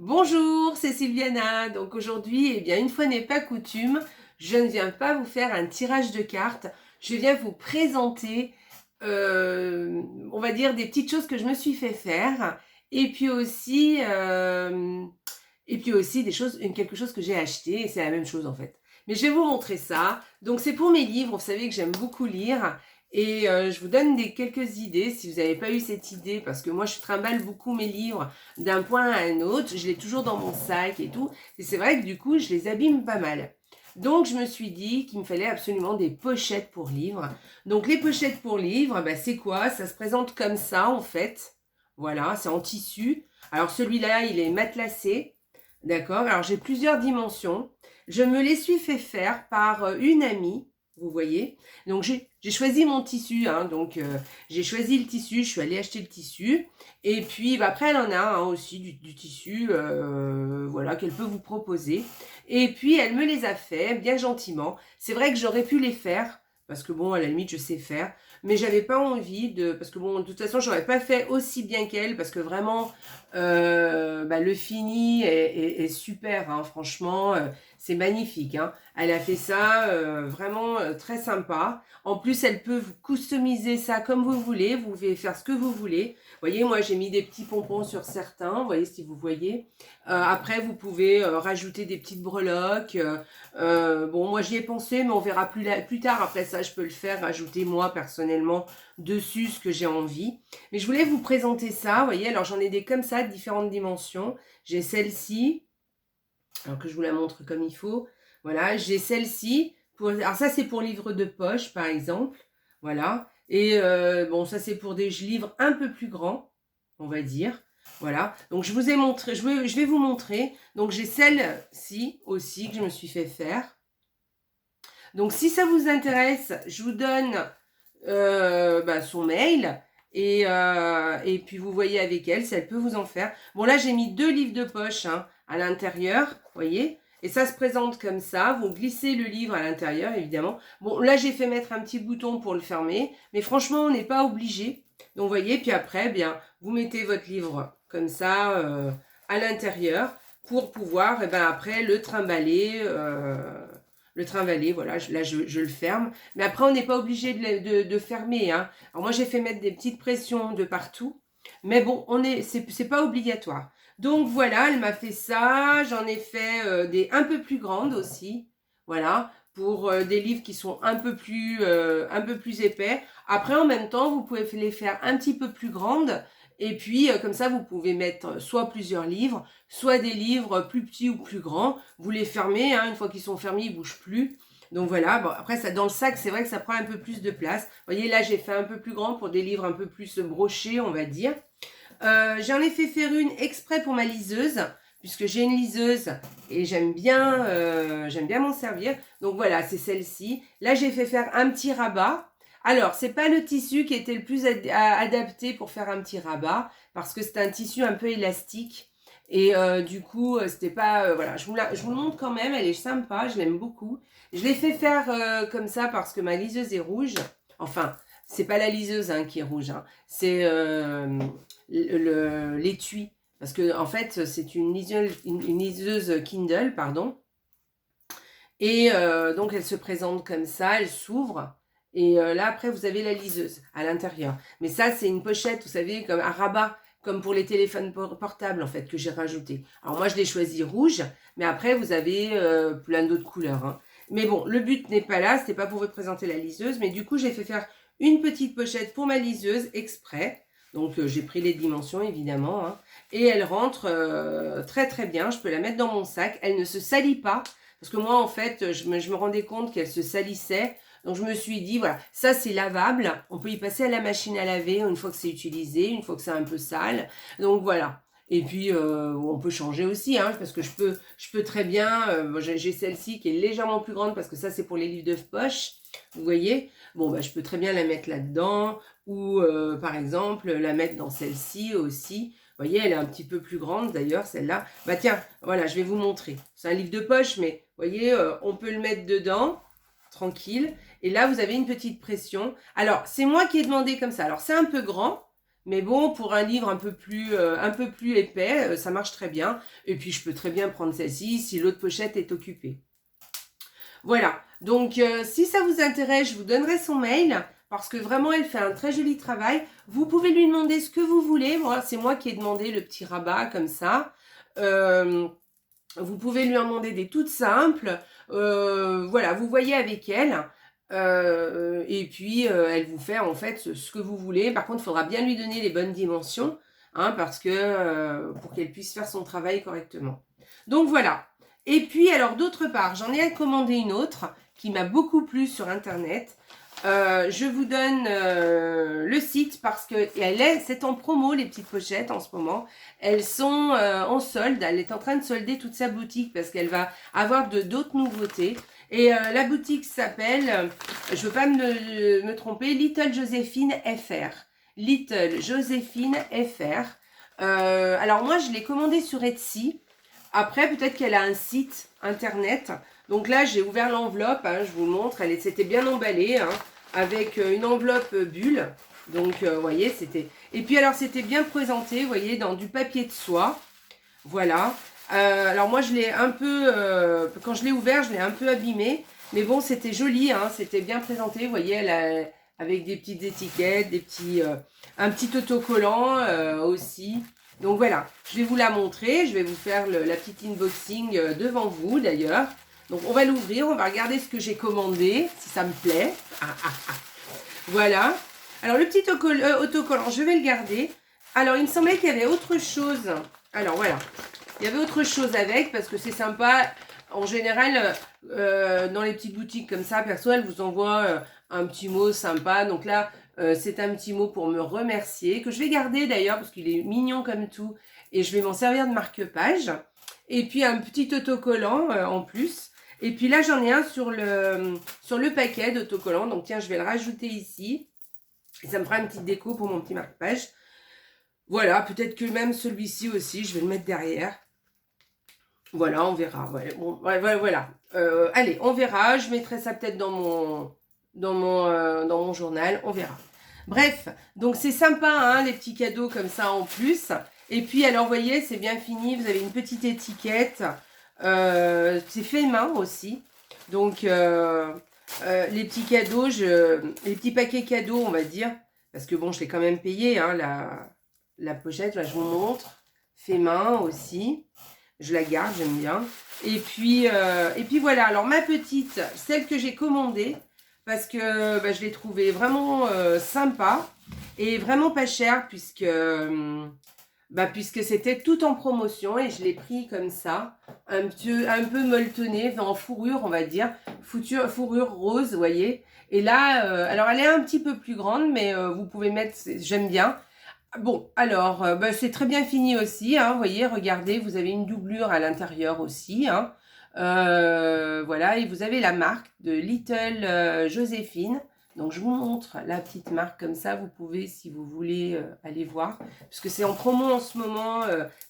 Bonjour, c'est Sylviana. Donc aujourd'hui, eh bien, une fois n'est pas coutume, je ne viens pas vous faire un tirage de cartes. Je viens vous présenter, on va dire, des petites choses que je me suis fait faire, et puis aussi, des choses, quelque chose que j'ai acheté, et c'est la même chose en fait. Mais je vais vous montrer ça. Donc c'est pour mes livres. Vous savez que j'aime beaucoup lire. Et je vous donne quelques idées si vous n'avez pas eu cette idée, parce que moi je trimballe beaucoup mes livres d'un point à un autre, je l'ai toujours dans mon sac et tout, et c'est vrai que du coup je les abîme pas mal. Donc je me suis dit qu'il me fallait absolument des pochettes pour livres. Donc les pochettes pour livres, bah, c'est quoi? Ça se présente comme ça en fait. Voilà, c'est en tissu. Alors celui-là, il est matelassé. D'accord? Alors j'ai plusieurs dimensions. Je me les suis fait faire par une amie, vous voyez. Donc j'ai choisi mon tissu, hein, donc j'ai choisi le tissu, je suis allée acheter le tissu. Et puis bah, après elle en a aussi du tissu, voilà, qu'elle peut vous proposer. Et puis elle me les a fait bien gentiment. C'est vrai que j'aurais pu les faire, parce que bon, à la limite je sais faire, mais j'avais pas envie de, parce que bon, de toute façon j'aurais pas fait aussi bien qu'elle, parce que vraiment bah, le fini est super, hein, franchement, c'est magnifique, hein. Elle a fait ça vraiment très sympa. En plus, elle peut vous customiser ça comme vous voulez. Vous pouvez faire ce que vous voulez. Vous voyez, moi, j'ai mis des petits pompons sur certains. Vous voyez, si vous voyez. Après, vous pouvez rajouter des petites breloques. Bon, moi, j'y ai pensé, mais on verra plus tard. Après ça, je peux le faire, rajouter moi, personnellement, dessus ce que j'ai envie. Mais je voulais vous présenter ça. Vous voyez, alors j'en ai des comme ça, de différentes dimensions. J'ai celle-ci. Alors que je vous la montre comme il faut. Voilà, j'ai celle-ci. Alors ça, c'est pour livre de poche, par exemple. Voilà. Et bon, ça, c'est pour des livres un peu plus grands, on va dire. Voilà. Donc, je vous ai montré, je vais vous montrer. Donc, j'ai celle-ci aussi que je me suis fait faire. Donc, si ça vous intéresse, je vous donne bah, son mail. Et puis, vous voyez avec elle, si elle peut vous en faire. Bon, là, j'ai mis 2 livres de poche hein, à l'intérieur, vous voyez. Et ça se présente comme ça. Vous glissez le livre à l'intérieur, évidemment. Bon, là, j'ai fait mettre un petit bouton pour le fermer. Mais franchement, on n'est pas obligé. Donc, vous voyez, puis après, bien, vous mettez votre livre comme ça à l'intérieur pour pouvoir, ben, après, le trimballer. Voilà, là, je le ferme. Mais après, on n'est pas obligé de fermer, hein. Alors, moi, j'ai fait mettre des petites pressions de partout. Mais bon, c'est pas obligatoire. Donc voilà, elle m'a fait ça. J'en ai fait des un peu plus grandes aussi. Voilà, pour des livres qui sont un peu plus épais. Après, en même temps, vous pouvez les faire un petit peu plus grandes. Et puis, comme ça, vous pouvez mettre soit plusieurs livres, soit des livres plus petits ou plus grands. Vous les fermez, hein, une fois qu'ils sont fermés, ils ne bougent plus. Donc voilà, bon, après, ça, dans le sac, c'est vrai que ça prend un peu plus de place. Vous voyez, là, j'ai fait un peu plus grand pour des livres un peu plus brochés, on va dire. J'en ai fait faire une exprès pour ma liseuse, puisque j'ai une liseuse et j'aime bien m'en servir. Donc voilà, c'est celle-ci. Là, j'ai fait faire un petit rabat. Alors, c'est pas le tissu qui était le plus adapté pour faire un petit rabat, parce que c'est un tissu un peu élastique. Et du coup, c'était pas... voilà, je vous le montre quand même, elle est sympa, je l'aime beaucoup. Je l'ai fait faire comme ça parce que ma liseuse est rouge. Enfin, c'est pas la liseuse hein, qui est rouge, hein. C'est l'étui. Parce que en fait, c'est une liseuse Kindle, pardon. Et donc, elle se présente comme ça, elle s'ouvre. Et là, après, vous avez la liseuse à l'intérieur. Mais ça, c'est une pochette, vous savez, comme un rabat, comme pour les téléphones portables, en fait, que j'ai rajouté. Alors, moi, je l'ai choisi rouge, mais après, vous avez plein d'autres couleurs. Hein. Mais bon, le but n'est pas là, c'était pas pour vous présenter la liseuse. Mais du coup, j'ai fait faire une petite pochette pour ma liseuse exprès. Donc, j'ai pris les dimensions, évidemment. Hein. Et elle rentre très, très bien. Je peux la mettre dans mon sac. Elle ne se salit pas. Parce que moi, en fait, je me rendais compte qu'elle se salissait. Donc, je me suis dit, voilà, ça, c'est lavable. On peut y passer à la machine à laver une fois que c'est utilisé, une fois que c'est un peu sale. Donc, voilà. Et puis, on peut changer aussi, hein, parce que je peux très bien... j'ai celle-ci qui est légèrement plus grande, parce que ça, c'est pour les livres de poche. Vous voyez? Bon, bah, je peux très bien la mettre là-dedans. Ou, par exemple, la mettre dans celle-ci aussi. Vous voyez, elle est un petit peu plus grande d'ailleurs, celle-là. Bah tiens, voilà, je vais vous montrer. C'est un livre de poche, mais vous voyez, on peut le mettre dedans, tranquille. Et là, vous avez une petite pression. Alors, c'est moi qui ai demandé comme ça. Alors, c'est un peu grand, Mais bon, pour un livre un peu plus épais, ça marche très bien. Et puis, je peux très bien prendre celle-ci si l'autre pochette est occupée. Voilà, donc si ça vous intéresse, je vous donnerai son mail parce que vraiment elle fait un très joli travail. Vous pouvez lui demander ce que vous voulez. Moi, c'est moi qui ai demandé le petit rabat comme ça. Vous pouvez lui en demander des toutes simples. Voilà, vous voyez avec elle. Et puis elle vous fait en fait ce que vous voulez. Par contre, il faudra bien lui donner les bonnes dimensions hein, parce que pour qu'elle puisse faire son travail correctement. Donc voilà. Et puis, alors, d'autre part, j'en ai commandé une autre qui m'a beaucoup plu sur Internet. Je vous donne le site parce que c'est en promo, les petites pochettes, en ce moment. Elles sont en solde. Elle est en train de solder toute sa boutique parce qu'elle va avoir d'autres nouveautés. Et la boutique s'appelle, je ne veux pas me tromper, Little Joséphine FR. Little Joséphine FR. Alors, moi, je l'ai commandée sur Etsy. Après, peut-être qu'elle a un site internet. Donc là, j'ai ouvert l'enveloppe, hein, je vous montre. C'était bien emballé, hein, avec une enveloppe bulle. Donc, vous voyez, c'était... Et puis, alors, c'était bien présenté, vous voyez, dans du papier de soie. Voilà. Alors, moi, je l'ai un peu... quand je l'ai ouvert, je l'ai un peu abîmé. Mais bon, c'était joli, hein, c'était bien présenté. Vous voyez, avec des petites étiquettes, un petit autocollant aussi. Donc voilà, je vais vous la montrer, je vais vous faire la petite unboxing devant vous d'ailleurs. Donc on va l'ouvrir, on va regarder ce que j'ai commandé, si ça me plaît. Voilà. Alors le petit autocollant, je vais le garder. Alors il me semblait qu'il y avait autre chose. Alors voilà, il y avait autre chose avec parce que c'est sympa. En général, dans les petites boutiques comme ça, perso, elle vous envoie un petit mot sympa. Donc là, c'est un petit mot pour me remercier, que je vais garder d'ailleurs parce qu'il est mignon comme tout. Et je vais m'en servir de marque-page. Et puis un petit autocollant en plus. Et puis là, j'en ai un sur le paquet d'autocollants. Donc tiens, je vais le rajouter ici. Et ça me fera une petite déco pour mon petit marque-page. Voilà, peut-être que même celui-ci aussi, je vais le mettre derrière. Voilà, on verra. Ouais, bon, voilà. Allez, on verra. Je mettrai ça peut-être dans mon journal. On verra. Bref, donc c'est sympa, hein, les petits cadeaux comme ça en plus. Et puis, alors, vous voyez, c'est bien fini. Vous avez une petite étiquette. C'est fait main aussi. Donc, les petits cadeaux, les petits paquets cadeaux, on va dire. Parce que bon, je l'ai quand même payé, hein, la pochette. Là, je vous montre. Fait main aussi. Je la garde, j'aime bien. Et puis voilà. Alors, ma petite, celle que j'ai commandée, parce que bah, je l'ai trouvée vraiment sympa et vraiment pas chère, puisque c'était tout en promotion et je l'ai pris comme ça, un peu molletonné, en fourrure, on va dire, fourrure rose, vous voyez. Et là, alors elle est un petit peu plus grande, mais vous pouvez mettre, j'aime bien. Bon, alors, c'est très bien fini aussi, hein, vous voyez, regardez, vous avez une doublure à l'intérieur aussi, hein. Voilà, et vous avez la marque de Little Joséphine. Donc, je vous montre la petite marque comme ça, vous pouvez, si vous voulez, aller voir. Parce que c'est en promo en ce moment,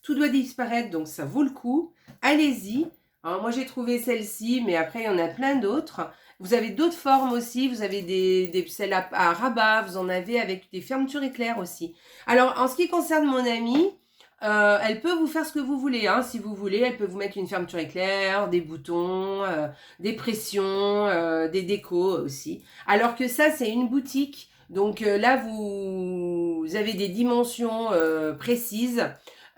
tout doit disparaître, donc ça vaut le coup. Allez-y. Alors, moi, j'ai trouvé celle-ci, mais après, il y en a plein d'autres. Vous avez d'autres formes aussi, vous avez celles à rabat, vous en avez avec des fermetures éclairs aussi. Alors, en ce qui concerne mon amie, elle peut vous faire ce que vous voulez, hein, si vous voulez. Elle peut vous mettre une fermeture éclair, des boutons, des pressions, des décos aussi. Alors que ça, c'est une boutique. Donc là, vous avez des dimensions précises.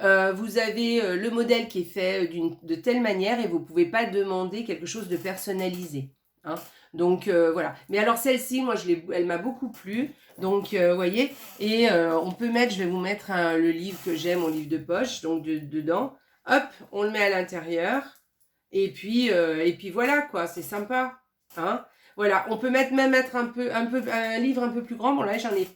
Vous avez le modèle qui est fait de telle manière et vous ne pouvez pas demander quelque chose de personnalisé. Hein. Donc voilà. Mais alors celle-ci, moi, elle m'a beaucoup plu. Donc, vous voyez, et on peut mettre, je vais vous mettre le livre que j'ai, mon livre de poche, donc dedans. Hop, on le met à l'intérieur. Et puis voilà, quoi, c'est sympa. Hein, voilà, on peut même mettre un livre un peu plus grand. Bon, là, j'en ai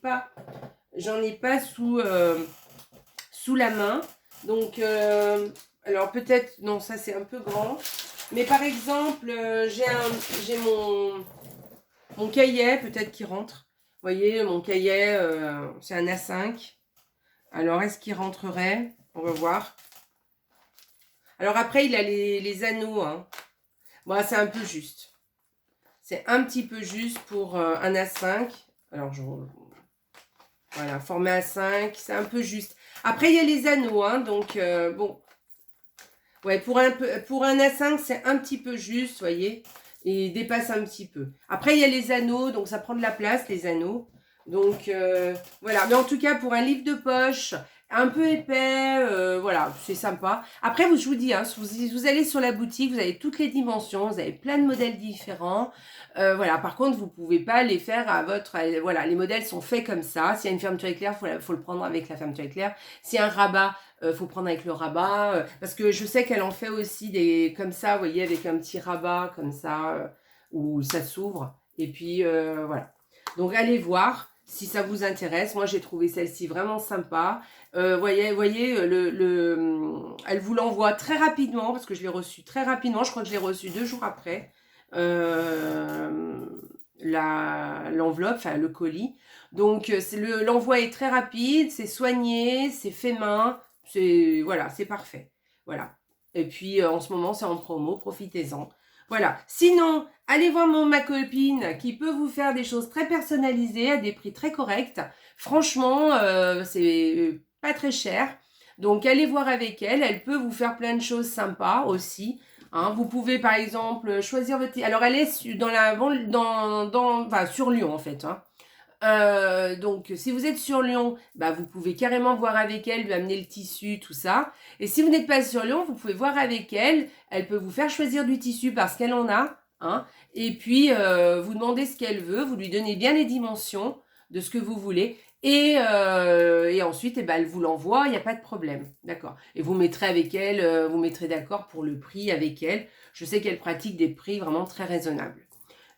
pas sous la main. Donc, alors peut-être, non, ça c'est un peu grand. Mais par exemple, j'ai mon cahier, peut-être qui rentre. Vous voyez, mon cahier, c'est un A5. Alors, est-ce qu'il rentrerait? On va voir. Alors après, il a les anneaux. Hein. Bon, c'est un peu juste. C'est un petit peu juste pour un A5. Alors, Voilà, format A5, c'est un peu juste. Après, il y a les anneaux, hein, donc bon. Ouais, pour un A5, c'est un petit peu juste, vous voyez. Et il dépasse un petit peu. Après, il y a les anneaux, donc ça prend de la place, les anneaux. Donc, voilà. Mais en tout cas, pour un livre de poche, un peu épais, voilà, c'est sympa. Après, je vous dis, hein, si vous allez sur la boutique, vous avez toutes les dimensions, vous avez plein de modèles différents. Voilà, par contre, vous pouvez pas les faire à votre... Voilà, les modèles sont faits comme ça. S'il y a une fermeture éclair, faut le prendre avec la fermeture éclair. S'il y a un rabat, faut prendre avec le rabat. Parce que je sais qu'elle en fait aussi des comme ça, vous voyez, avec un petit rabat comme ça, où ça s'ouvre. Et puis, voilà. Donc, allez voir si ça vous intéresse. Moi, j'ai trouvé celle-ci vraiment sympa. Voyez, elle vous l'envoie très rapidement, parce que je l'ai reçue très rapidement. Je crois que je l'ai reçue 2 jours après. L'enveloppe, enfin le colis. Donc l'envoi est très rapide, c'est soigné, c'est fait main, c'est voilà, c'est parfait. Voilà. Et puis en ce moment c'est en promo, profitez-en. Voilà. Sinon, allez voir ma copine qui peut vous faire des choses très personnalisées à des prix très corrects. Franchement, c'est pas très cher. Donc allez voir avec elle, elle peut vous faire plein de choses sympas aussi. Hein, vous pouvez par exemple choisir votre... Alors elle est enfin, sur Lyon en fait. Hein. Donc si vous êtes sur Lyon, bah, vous pouvez carrément voir avec elle, lui amener le tissu, tout ça. Et si vous n'êtes pas sur Lyon, vous pouvez voir avec elle. Elle peut vous faire choisir du tissu parce qu'elle en a. Hein, et puis vous demandez ce qu'elle veut, vous lui donnez bien les dimensions de ce que vous voulez. Et ensuite, ben, elle vous l'envoie, il n'y a pas de problème. D'accord. Et vous mettrez avec elle, vous mettrez d'accord pour le prix avec elle. Je sais qu'elle pratique des prix vraiment très raisonnables.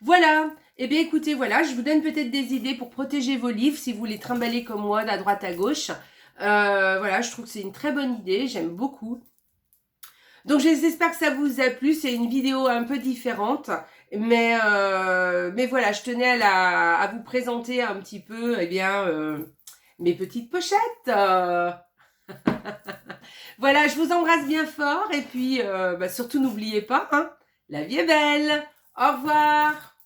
Voilà. Eh bien, écoutez, voilà, je vous donne peut-être des idées pour protéger vos livres si vous les trimballez comme moi, de droite à gauche. Voilà, je trouve que c'est une très bonne idée, j'aime beaucoup. Donc, j'espère que ça vous a plu. C'est une vidéo un peu différente. Mais voilà, je tenais à vous présenter un petit peu, eh bien, mes petites pochettes. Voilà, je vous embrasse bien fort. Et puis, surtout, n'oubliez pas, hein, la vie est belle. Au revoir.